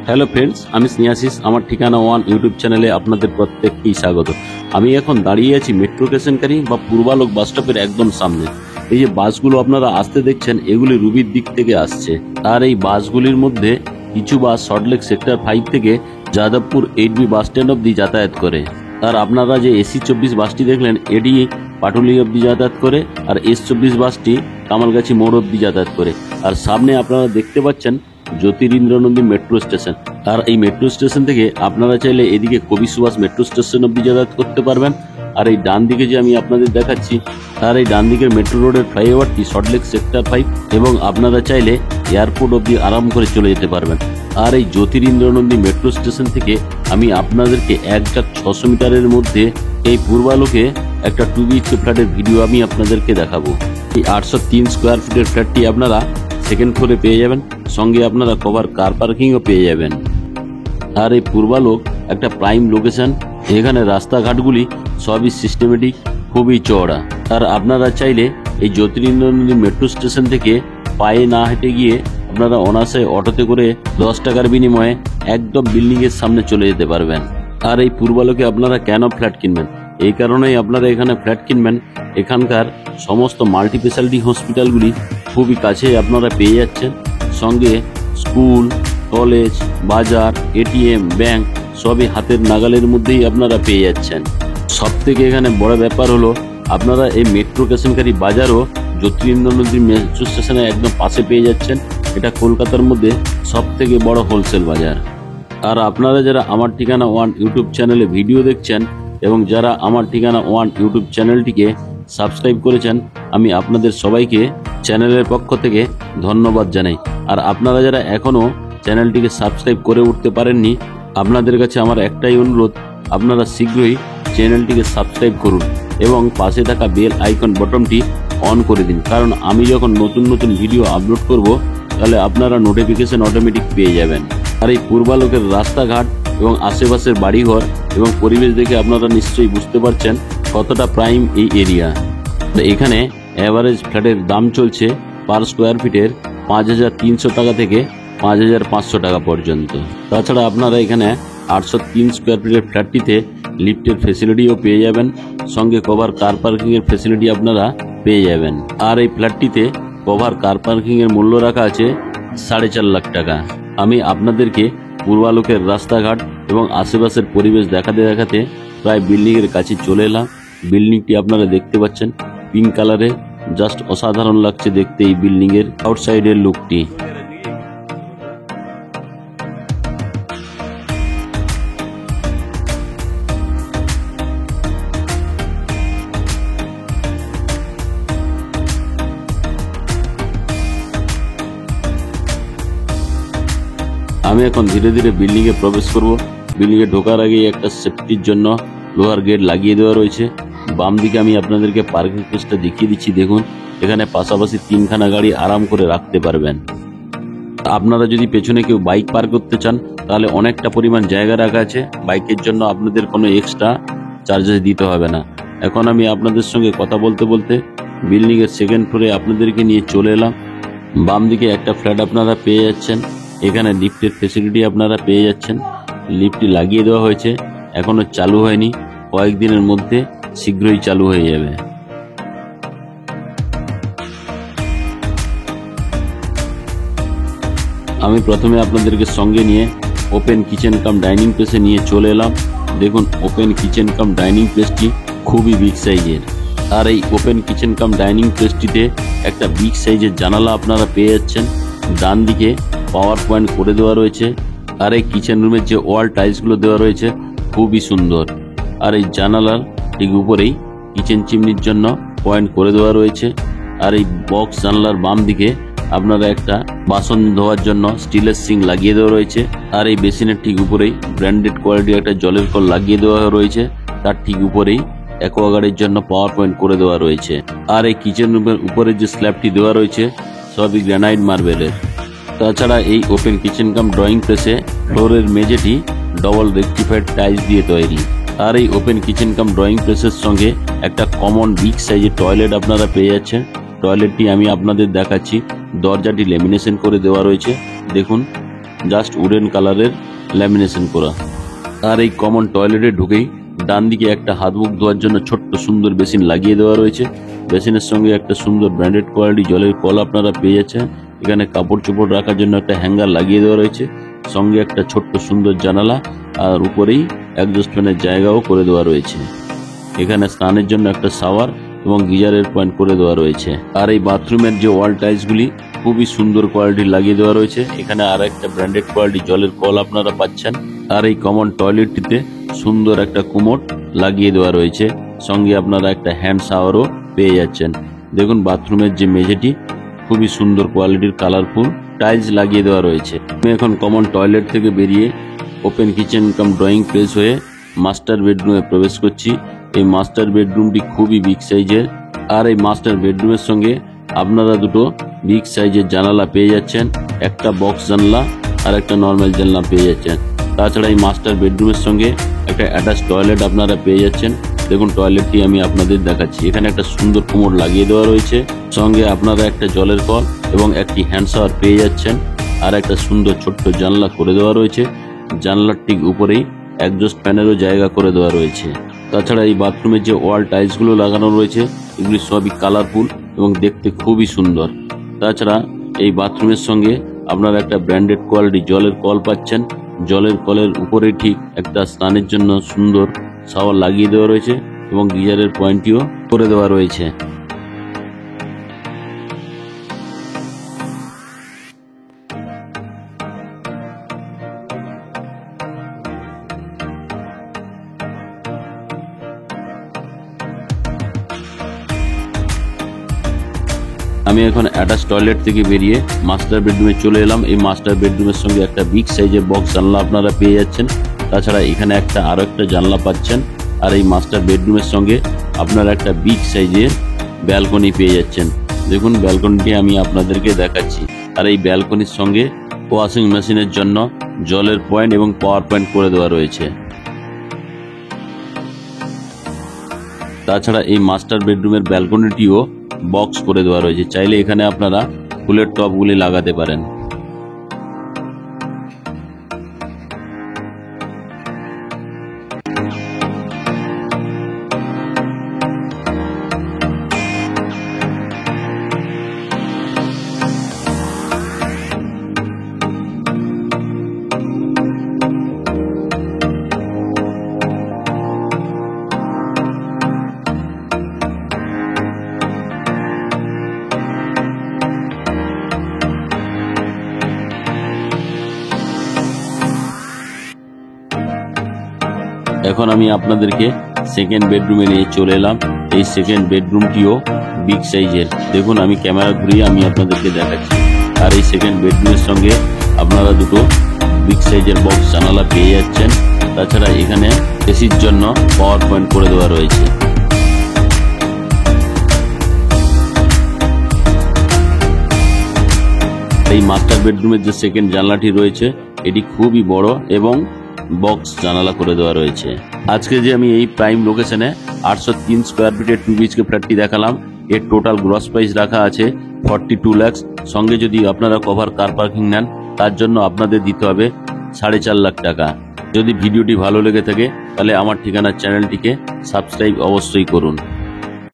Hello friends, আমি স্নেহাশিস। আমার ঠিকানা ওয়ান ইউটিউব চ্যানেলে আপনাদের প্রত্যেককেই স্বাগত। আমি এখন দাঁড়িয়ে আছি মেট্রো স্টেশনকারী বা পূর্বালোক বাস স্টপের একদম সামনে। এই যে বাসগুলো আপনারা আসতে দেখছেন, এগুলি রুবির দিক থেকে আসছে। আর এই বাসগুলির মধ্যে কিছু বাস সল্টলেক সেক্টর 5 থেকে যাদবপুর 8B বাস স্ট্যান্ড অব্দি যাতায়াত করে। আর আপনারা যে এসি 24 বাসটি দেখলেন, এটি পাটুলি অব্দি যাতায়াত করে, আর S24 বাসটি কামালগাছি মোড় অব্দি যাতায়াত করে। আর সামনে আপনারা দেখতে পাচ্ছেন জ্যোতিরিন্দ্রনন্দী মেট্রো স্টেশন। আর এই মেট্রো স্টেশন থেকে আপনারা চাইলে এদিকে কবি সুভাষ মেট্রো স্টেশন অব্দি যাতায়াত করতে পারবেন। আর এই ডান দিকে যে আমি আপনাদের দেখাচ্ছি, আর এই ডান দিকের মেট্রো রোডের ফ্লাইওভারটি সল্টলেক সেক্টর 5, এবং আপনারা চাইলে এয়ারপোর্ট অব্দি আরাম করে চলে যেতে পারবেন। আর এই জ্যোতিরিন্দ্রনন্দী মেট্রো স্টেশন থেকে আমি আপনাদেরকে 1,600 মিটারের মধ্যে এই পূর্বালোকে একটা 2 BHK ফ্ল্যাটের ভিডিও আমি আপনাদেরকে দেখাবো। এই 803 স্কোয়ার ফিটের ফ্ল্যাটটি আপনারা সেকেন্ড ফ্লোরে পেয়ে যাবেন, সঙ্গে আপনারা কভার কার পার্কিংও পেয়ে যাবেন। আর এই পূর্বালোক একটা প্রাইম লোকেশন, এখানে রাস্তাঘাটগুলি সবই সিস্টেমেটিক, খুবই চওড়া। আর আপনারা চাইলে এই জ্যোতিরিন্দ্রনন্দী মেট্রো স্টেশন থেকে পায়ে না হেঁটে গিয়ে আপনারা অনায়াসে অটোতে করে 10 টাকার বিনিময়ে একদম বিল্ডিং এর সামনে চলে যেতে পারবেন। আর এই পূর্বালোকে আপনারা কেন ফ্ল্যাট কিনবেন? এই কারণেই আপনারা এখানে ফ্ল্যাট কিনবেন, এখানকার সমস্ত মাল্টি স্পেশালিটি হসপিটালগুলি খুবই কাছে আপনারা পেয়ে যাচ্ছেন। সঙ্গে স্কুল, কলেজ, বাজার, ATM, ব্যাংক সবই হাতের নাগালের মধ্যেই আপনারা পেয়ে যাচ্ছেন। সব থেকে এখানে বড় ব্যাপার হলো আপনারা এই মেট্রো স্টেশনকারী বাজারও জ্যোতিরিন্দ্রনন্দী মেট্রো স্টেশনের একদম পাশে পেয়ে যাচ্ছেন। এটা কলকাতার মধ্যে সব থেকে বড় হোলসেল বাজার। আর আপনারা যারা আমার ঠিকানা ওয়ান ইউটিউব চ্যানেলে ভিডিও দেখছেন এবং যারা আমার ঠিকানা ওয়ান ইউটিউব চ্যানেলটিকে সাবস্ক্রাইব করেছেন, আমি আপনাদের সবাইকে চ্যানেলের পক্ষ থেকে ধন্যবাদ জানাই। আর আপনারা যারা এখনও চ্যানেলটিকে সাবস্ক্রাইব করে উঠতে পারেননি, আপনাদের কাছে আমার একটাই অনুরোধ, আপনারা শীঘ্রই চ্যানেলটিকে সাবস্ক্রাইব করুন এবং পাশে থাকা বেল আইকন বটনটি অন করে দিন, কারণ আমি যখন নতুন নতুন ভিডিও আপলোড করব তাহলে আপনারা নোটিফিকেশন অটোমেটিক পেয়ে যাবেন। আর এই পূর্বালোকের রাস্তাঘাট এবং আশেপাশের বাড়িঘর এবং পরিবেশ দেখে আপনারা নিশ্চয়ই বুঝতে পারছেন কতটা প্রাইম এই এরিয়া। এখানে অ্যাভারেজ ফ্ল্যাটের দাম চলছে পার স্কোয়ার ফিটের 5,300 টাকা থেকে 5,500 টাকা পর্যন্ত। তাছাড়া আপনারা এখানে 803 স্কোয়ার ফিটের ফ্ল্যাটটিতে লিফটের ফেসিলিটিও পেয়ে যাবেন, সঙ্গে কভার কার পার্কিংয়ের ফেসিলিটি আপনারা পেয়ে যাবেন। আর এই ফ্ল্যাটটিতে কভার কার পার্কিংয়ের মূল্য রাখা আছে 4.5 লাখ টাকা। আমি আপনাদেরকে পূর্বালোকের রাস্তাঘাট এবং আশেপাশের পরিবেশ দেখাতে দেখাতে প্রায় বিল্ডিংয়ের কাছে চলে এলাম। বিল্ডিংটি আপনারা দেখতে পাচ্ছেন পিঙ্ক কালারে, জাস্ট অসাধারণ লাগছে দেখতে এই বিল্ডিংয়ের আউটসাইডের লুকটি। আমি এখন ধীরে ধীরে বিল্ডিং এ প্রবেশ করব। বিল্ডিং এ ঢোকার আগে একটা সেফটির জন্য লোহার গেট লাগিয়ে দেওয়া রয়েছে। বাম দিকে আমি আপনাদেরকে পার্কিং প্লেসটা দেখিয়ে দিচ্ছি। দেখুন, এখানে পাশাপাশি 3খানা গাড়ি আরাম করে রাখতে পারবেন। আপনারা যদি পেছনে কেউ বাইক পার্ক করতে চান তাহলে অনেকটা পরিমাণ জায়গা রাখা আছে, বাইকের জন্য আপনাদের কোনো এক্সট্রা চার্জেস দিতে হবে না। এখন আমি আপনাদের সঙ্গে কথা বলতে বলতে বিল্ডিং এর সেকেন্ড ফ্লোরে আপনাদেরকে নিয়ে চলে এলাম। বাম দিকে একটা ফ্ল্যাট আপনারা পেয়ে যাচ্ছেন, এখানে লিফটের ফেসিলিটি আপনারা পেয়ে যাচ্ছেন। লিফটটি লাগিয়ে দেওয়া হয়েছে, এখনো চালু হয়নি, কয়েকদিনের মধ্যে শীঘ্রই চালু হয়ে যাবে। আমি প্রথমে আপনাদেরকে সঙ্গে নিয়ে ওপেন কিচেন কাম ডাইনিং প্লেসে নিয়ে চলে এলাম। দেখুন, ওপেন কিচেন কাম ডাইনিং প্লেসটি খুবই বিগ সাইজের। আর এই ওপেন কিচেন কাম ডাইনিং প্লেসটিতে একটা বিগ সাইজের জানালা আপনারা পেয়ে যাচ্ছেন। ডান দিকে পাওয়ার পয়েন্ট করে দেওয়া রয়েছে। আর এই কিচেন রুমের যে ওয়াল টাইলসগুলো দেওয়া রয়েছে খুবই সুন্দর। আর এই জানালার ঠিক উপরেই কিচেন চিমনির জন্য পয়েন্ট করে দেওয়া রয়েছে। আর এই বক্স জানালার বাম দিকে আপনারা একটা বাসন ধোয়ার জন্য স্টিলের সিঙ্ক লাগিয়ে দেওয়া রয়েছে। আর এই বেসিনের ঠিক উপরেই ব্র্যান্ডেড কোয়ালিটির একটা জলের কল লাগিয়ে দেওয়া রয়েছে। তার ঠিক উপরেই অ্যাকোয়াগার্ডের জন্য পাওয়ার পয়েন্ট করে দেওয়া রয়েছে। আর এই কিচেন রুমের উপরে যে স্ল্যাবটি দেওয়া রয়েছে সবই গ্রানাইট মার্বেলের। তাছাড়া এই ওপেন কিচেন কাম ড্রয়িং প্লেসে ফ্লোরের মেঝেটি ডবল রেক্টিফাইড টাইলস দিয়ে তৈরি। আর এই ওপেন কিচেন কাম ড্রয়িং প্লেসের সঙ্গে একটা কমন বিগ সাইজের টয়লেট আপনারা পেয়ে যাচ্ছেন। টয়লেটটি আমি আপনাদের দেখাচ্ছি, দরজাটি লেমিনেশন করে দেওয়া রয়েছে। দেখুন, জাস্ট উডেন কালারের ল্যামিনেশন করা। আর এই কমন টয়লেটে ঢুকেই ডান দিকে একটা হাত মুখ ধোয়ার জন্য ছোট্ট সুন্দর বেসিন লাগিয়ে দেওয়া রয়েছে। বেসিনের সঙ্গে একটা সুন্দর ব্র্যান্ডেড কোয়ালিটি জলের কল আপনারা পেয়ে যাচ্ছেন। এখানে কাপড় চোপড় রাখার জন্য একটা হ্যাঙ্গার লাগিয়ে দেওয়া রয়েছে, সঙ্গে একটা ছোট্ট সুন্দর জানালা, আর উপরেই একজস্ট ফ্যানের জায়গাও করে দেওয়া রয়েছে। এখানে স্নানের জন্য একটা শাওয়ার এবং গিজারের পয়েন্ট করে দেওয়া রয়েছে। আর এই বাথরুমের যে ওয়াল টাইলসগুলি খুবই সুন্দর কোয়ালিটি লাগিয়ে দেওয়া রয়েছে। এখানে আর একটা ব্র্যান্ডেড কোয়ালিটি জলের কল আপনারা পাচ্ছেন। আর এই কমন টয়লেটটিতে সুন্দর একটা কুমোড লাগিয়ে দেওয়া রয়েছে, সঙ্গে আপনারা একটা হ্যান্ড শাওয়ারও পেয়ে যাচ্ছেন। দেখুন বাথরুমের যে মেঝেটি খুবই সুন্দর কোয়ালিটির কালারফুল টাইলস লাগিয়ে দেওয়া রয়েছে। আমি এখন কমন টয়লেট থেকে বেরিয়ে ওপেন কিচেন কাম ড্রয়িং প্লেস হয়ে মাস্টার বেডরুমে প্রবেশ করছি। এই মাস্টার বেডরুমটি খুবই বিগ সাইজের। আর এই মাস্টার বেডরুমের সঙ্গে আপনারা দুটো বিগ সাইজের জানালা পেয়ে যাচ্ছেন, একটা বক্স জানলা আর একটা নর্মাল জানলা পেয়ে যাচ্ছেন। তাছাড়া এই মাস্টার বেডরুমের সঙ্গে একটা অ্যাটাচ টয়লেট আপনারা পেয়ে যাচ্ছেন। দেখুন টয়লেটটি আমি আপনাদের দেখাচ্ছি। এখানে একটা সুন্দর কুমোড লাগিয়ে দেওয়া রয়েছে, সঙ্গে আপনারা একটা জলের কল এবং একটি হ্যান্ড শাওয়ার পেয়ে যাচ্ছেন। আর একটা সুন্দর ছোট্ট জানলা করে দেওয়া রয়েছে, জানলার ঠিক উপরেই একজস্ট ফ্যানেরও জায়গা করে দেওয়া রয়েছে। তাছাড়া এই বাথরুমের যে ওয়াল টাইলসগুলো লাগানো রয়েছে এগুলি সবই কালারফুল এবং দেখতে খুবই সুন্দর। তাছাড়া এই বাথরুমের সঙ্গে আপনারা একটা ব্র্যান্ডেড কোয়ালিটি জলের কল পাচ্ছেন। জলের কলের উপরে ঠিক একটা স্নানের জন্য সুন্দর শাওয়ার লাগিয়ে দেওয়া রয়েছে এবং গিজারের পয়েন্টটিও করে দেওয়া রয়েছে। আমি এখন অ্যাটাচ টয়লেট থেকে বেরিয়ে মাস্টার বেডরুমে চলে এলাম। এই মাস্টার বেডরুমের সঙ্গে একটা বিগ সাইজের বক্স জানলা আপনারা পেয়ে যাচ্ছেন। তাছাড়া এখানে আরো একটা জানলা পাচ্ছেন। আর এই মাস্টার বেডরুমের সঙ্গে আপনারা একটা বিগ সাইজের ব্যালকনি পেয়ে যাচ্ছেন। দেখুন ব্যালকনিটি আমি আপনাদেরকে দেখাচ্ছি। আর এই ব্যালকনির সঙ্গে ওয়াশিং মেশিনের জন্য জলের পয়েন্ট এবং পাওয়ার পয়েন্ট করে দেওয়া রয়েছে। তাছাড়া এই মাস্টার বেডরুমের ব্যালকনিটিও বক্স করে দেওয়া রয়েছে, চাইলে এখানে আপনারা ফুলের টবগুলি লাগাতে পারেন। এখন আমি আপনাদেরকে সেকেন্ড বেডরুমে নিয়ে চলে এলাম। এই সেকেন্ড বেডরুমটিও বিগ সাইজের। দেখুন আমি ক্যামেরা ঘুরিয়ে আমি আপনাদেরকে দেখাচ্ছি। আর এই সেকেন্ড বেডরুমের সঙ্গে আপনারা দুটো বিগ সাইজের বক্স জানালা পেয়ে যাচ্ছেন। তাছাড়া এখানে এসির জন্য পাওয়ার পয়েন্ট করে দেওয়া রয়েছে। এই মাস্টার বেডরুমের যে সেকেন্ড জানলাটি রয়েছে এটি খুবই বড় এবং বক্স জানালা করে দেওয়া রয়েছে। আজকে যে আমি এই প্রাইম লোকেশনে 803 স্কোয়ার ফিটের 2 BHK ফ্ল্যাটটি দেখালাম, এর টোটাল গ্রস প্রাইস রাখা আছে 42 লাখ। সঙ্গে যদি আপনারা কভার কার পার্কিং নেন তার জন্য আপনাদের দিতে হবে 4.5 লাখ টাকা। যদি ভিডিওটি ভালো লেগে থাকে তাহলে আমার ঠিকানা চ্যানেলটিকে সাবস্ক্রাইব অবশ্যই করুন।